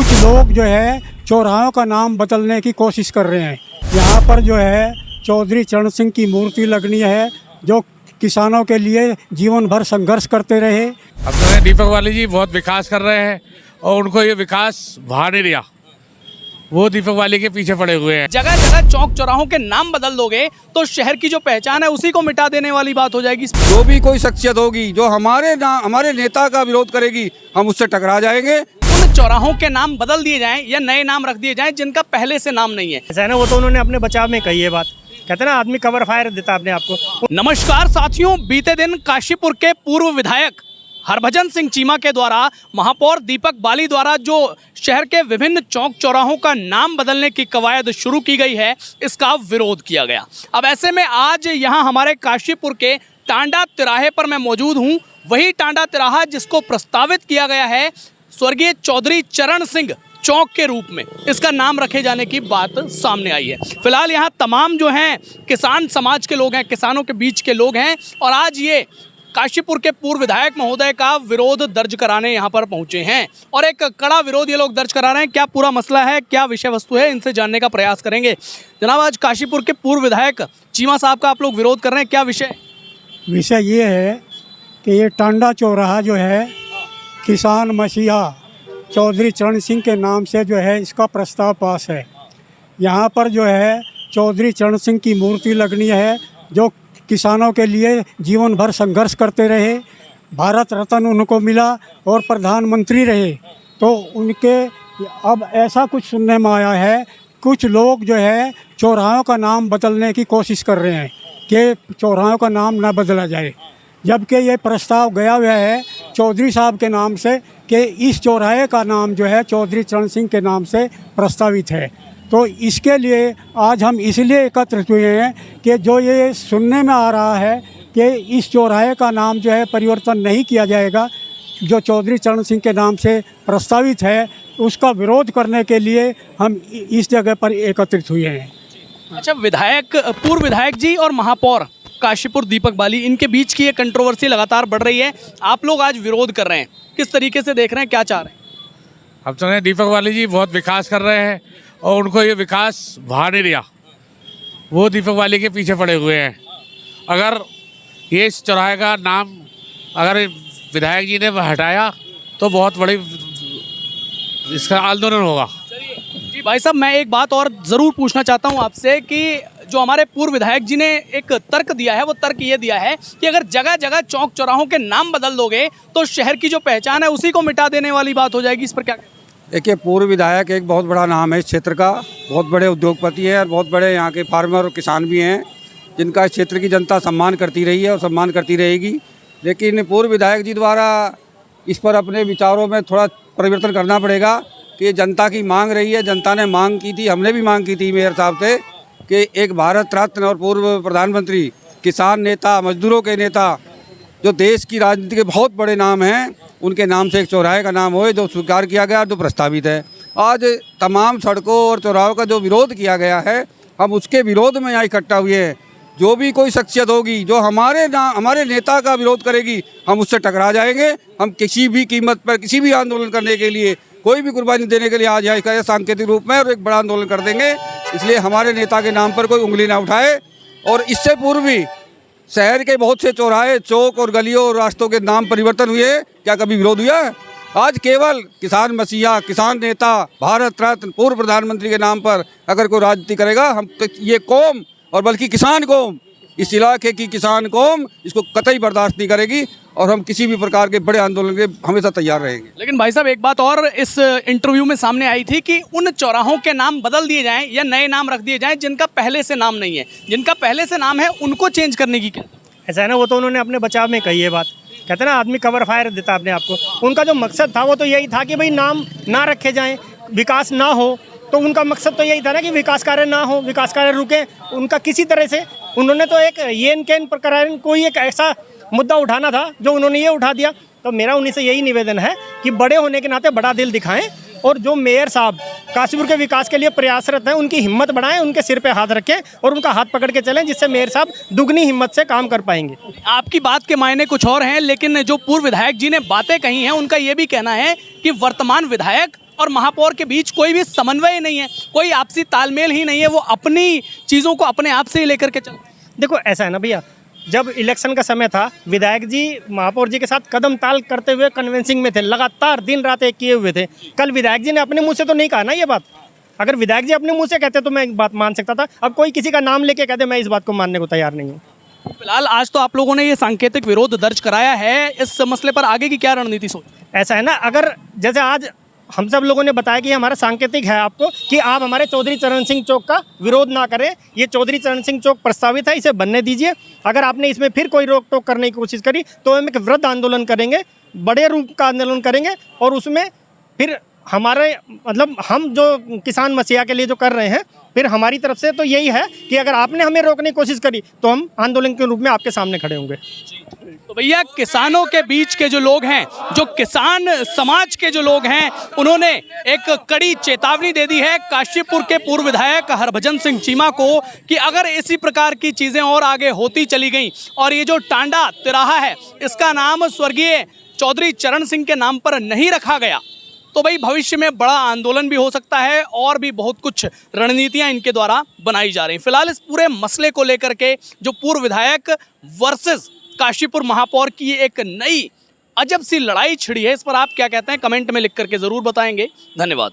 कुछ लोग जो है चौराहों का नाम बदलने की कोशिश कर रहे हैं। यहाँ पर जो है चौधरी चरण सिंह की मूर्ति लगनी है, जो किसानों के लिए जीवन भर संघर्ष करते रहे। अब तो दीपक वाली जी बहुत विकास कर रहे हैं और उनको ये विकास भा नहीं रहा, वो दीपक वाली के पीछे पड़े हुए हैं। जगह जगह चौक चौराहों के नाम बदल दोगे तो शहर की जो पहचान है उसी को मिटा देने वाली बात हो जाएगी। जो भी कोई शख्सियत होगी जो हमारे नेता का विरोध करेगी, हम उससे टकरा जाएंगे। उन चौराहों के नाम बदल दिए जाएं या नए नाम रख दिए जाएं जिनका पहले से नाम नहीं है। ऐसा है ना, वो तो उन्होंने अपने बचाव में कही है बात। कहते हैं ना, आदमी कवर फायर देता अपने आप को। नमस्कार साथियों, बीते दिन काशीपुर के पूर्व विधायक हरभजन सिंह चीमा के द्वारा महापौर दीपक बाली द्वारा जो शहर के विभिन्न चौक चौराहों का नाम बदलने की कवायद शुरू की गई है, इसका विरोध किया गया। अब ऐसे में आज यहाँ हमारे काशीपुर के टांडा तिराहे पर मैं मौजूद हूँ। वही टांडा तिराहा जिसको प्रस्तावित किया गया है स्वर्गीय चौधरी चरण सिंह चौक के रूप में, इसका नाम रखे जाने की बात सामने आई है। फिलहाल यहाँ तमाम जो हैं किसान समाज के लोग हैं, किसानों के बीच के लोग हैं और आज ये काशीपुर के पूर्व विधायक महोदय का विरोध दर्ज कराने यहाँ पर पहुंचे हैं और एक कड़ा विरोध ये लोग दर्ज करा रहे हैं। क्या पूरा मसला है, क्या विषय वस्तु है, इनसे जानने का प्रयास करेंगे। जनाब, आज काशीपुर के पूर्व विधायक चीमा साहब का आप लोग विरोध कर रहे हैं, क्या विषय? विषय ये है कि ये टांडा चौराहा जो है किसान मसीहा चौधरी चरण सिंह के नाम से जो है इसका प्रस्ताव पास है। यहाँ पर जो है चौधरी चरण सिंह की मूर्ति लगनी है, जो किसानों के लिए जीवन भर संघर्ष करते रहे, भारत रत्न उनको मिला और प्रधानमंत्री रहे। तो उनके अब ऐसा कुछ सुनने में आया है, कुछ लोग जो है चौराहों का नाम बदलने की कोशिश कर रहे हैं कि चौराहों का नाम ना बदला जाए, जबकि ये प्रस्ताव गया हुआ है चौधरी साहब के नाम से कि इस चौराहे का नाम जो है चौधरी चरण सिंह के नाम से प्रस्तावित है। तो इसके लिए आज हम इसलिए एकत्रित हुए हैं कि जो ये सुनने में आ रहा है कि इस चौराहे का नाम जो है परिवर्तन नहीं किया जाएगा, जो चौधरी चरण सिंह के नाम से प्रस्तावित है, उसका विरोध करने के लिए हम इस जगह पर एकत्रित हुए हैं। अच्छा, पूर्व विधायक जी और महापौर काशीपुर दीपक बाली, इनके बीच की ये कंट्रोवर्सी लगातार बढ़ रही है। आप लोग आज विरोध कर रहे हैं, किस तरीके से देख रहे हैं, क्या चाह रहे हैं? अब तो दीपक वाली जी बहुत विकास कर रहे हैं और उनको ये विकास भा नहीं रहा, वो दीपक वाली के पीछे पड़े हुए हैं। अगर ये इस चौराहे का नाम अगर विधायक जी ने हटाया तो बहुत बड़ी इसका आंदोलन होगा। जी भाई साहब, मैं एक बात और ज़रूर पूछना चाहता हूँ आपसे कि जो हमारे पूर्व विधायक जी ने एक तर्क दिया है, वो तर्क ये दिया है कि अगर जगह जगह चौक चौराहों के नाम बदल दोगे तो शहर की जो पहचान है उसी को मिटा देने वाली बात हो जाएगी। इस पर क्या कहें? देखिए, पूर्व विधायक एक बहुत बड़ा नाम है इस क्षेत्र का, बहुत बड़े उद्योगपति हैं और बहुत बड़े यहाँ के फार्मर और किसान भी हैं, जिनका इस क्षेत्र की जनता सम्मान करती रही है और सम्मान करती रहेगी। लेकिन पूर्व विधायक जी द्वारा इस पर अपने विचारों में थोड़ा परिवर्तन करना पड़ेगा कि ये जनता की मांग रही है, जनता ने मांग की थी, हमने भी मांग की थी मेयर साहब से कि एक भारत रत्न और पूर्व प्रधानमंत्री, किसान नेता, मजदूरों के नेता, जो देश की राजनीति के बहुत बड़े नाम हैं, उनके नाम से एक चौराहे का नाम हो, जो स्वीकार किया गया, जो प्रस्तावित है। आज तमाम सड़कों और चौराहों का जो विरोध किया गया है, हम उसके विरोध में यहाँ इकट्ठा हुए हैं। जो भी कोई शख्सियत होगी जो हमारे नेता का विरोध करेगी, हम उससे टकरा जाएंगे। हम किसी भी कीमत पर किसी भी आंदोलन करने के लिए, कोई भी कुर्बानी देने के लिए आज यहाँ का सांकेतिक रूप में और एक बड़ा आंदोलन कर देंगे। इसलिए हमारे नेता के नाम पर कोई उंगली ना उठाए। और इससे पूर्व भी शहर के बहुत से चौराहे, चौक और गलियों और रास्तों के नाम परिवर्तन हुए, क्या कभी विरोध हुआ? आज केवल किसान मसीहा, किसान नेता, भारत रत्न, पूर्व प्रधानमंत्री के नाम पर अगर कोई राजनीति करेगा, हम ये कौम और बल्कि किसान कौम, इस इलाके की किसान कौम इसको कतई बर्दाश्त नहीं करेगी और हम किसी भी प्रकार के बड़े आंदोलन के हमेशा तैयार रहेंगे। लेकिन भाई साहब, एक बात और इस इंटरव्यू में सामने आई थी कि उन चौराहों के नाम बदल दिए जाएं या नए नाम रख दिए जाएं जिनका पहले से नाम नहीं है। जिनका पहले से नाम है उनको चेंज करने की क्या? ऐसा है ना, वो तो उन्होंने अपने बचाव में कही है बात। कहते हैं ना, आदमी कवर फायर देता अपने आप को। उनका जो मकसद था वो तो यही था कि भाई नाम ना रखे जाएं, विकास ना हो। तो उनका मकसद तो यही था ना कि विकास कार्य ना हो, विकास कार्य रुके। उनका किसी तरह से उन्होंने तो एक येन केन प्रकार कोई एक ऐसा मुद्दा उठाना था जो उन्होंने ये उठा दिया। तो मेरा उन्हीं से यही निवेदन है कि बड़े होने के नाते बड़ा दिल दिखाएं और जो मेयर साहब काशीपुर के विकास के लिए प्रयासरत हैं, उनकी हिम्मत बढ़ाएं, उनके सिर पे हाथ रखें और उनका हाथ पकड़ के चलें, जिससे मेयर साहब दुगनी हिम्मत से काम कर पाएंगे। आपकी बात के मायने कुछ और हैं, लेकिन जो पूर्व विधायक जी ने बातें कही हैं, उनका ये भी कहना है कि वर्तमान विधायक और महापौर के बीच कोई भी समन्वय नहीं है, कोई आपसी तालमेल ही नहीं है, वो अपनी चीज़ों को अपने आप से ही लेकर के चल। देखो ऐसा है ना भैया, जब इलेक्शन का समय था विधायक जी महापौर जी के साथ कदम ताल करते हुए कन्विंसिंग में थे, लगातार दिन रात एक किए हुए थे। कल विधायक जी ने अपने मुंह से तो नहीं कहा ना ये बात। अगर विधायक जी अपने मुंह से कहते तो मैं एक बात मान सकता था। अब कोई किसी का नाम लेके कहते, मैं इस बात को मानने को तैयार नहीं हूँ। फिलहाल आज तो आप लोगों ने ये सांकेतिक विरोध दर्ज कराया है, इस मसले पर आगे की क्या रणनीति सोच? ऐसा है ना, अगर जैसे आज हम सब लोगों ने बताया कि हमारा सांकेतिक है आपको कि आप हमारे चौधरी चरण सिंह चौक का विरोध ना करें, ये चौधरी चरण सिंह चौक प्रस्तावित है, इसे बनने दीजिए। अगर आपने इसमें फिर कोई रोक टोक करने की कोशिश करी तो हम एक वृहद आंदोलन करेंगे, बड़े रूप का आंदोलन करेंगे। और उसमें फिर हमारे मतलब हम जो किसान मसीहा के लिए जो कर रहे हैं, फिर हमारी तरफ से तो यही है कि अगर आपने हमें रोकने की कोशिश करी तो हम आंदोलन के रूप में आपके सामने खड़े होंगे। तो भैया किसानों के बीच के जो लोग हैं, जो किसान समाज के जो लोग हैं, उन्होंने एक कड़ी चेतावनी दे दी है काशीपुर के पूर्व विधायक हरभजन सिंह चीमा को कि अगर इसी प्रकार की चीज़ें और आगे होती चली गई और ये जो टांडा तिराहा है इसका नाम स्वर्गीय चौधरी चरण सिंह के नाम पर नहीं रखा गया तो भाई भविष्य में बड़ा आंदोलन भी हो सकता है और भी बहुत कुछ रणनीतियां इनके द्वारा बनाई जा रही। फिलहाल इस पूरे मसले को लेकर के जो पूर्व विधायक वर्सेस काशीपुर महापौर की एक नई अजब सी लड़ाई छिड़ी है, इस पर आप क्या कहते हैं कमेंट में लिख करके ज़रूर बताएंगे। धन्यवाद।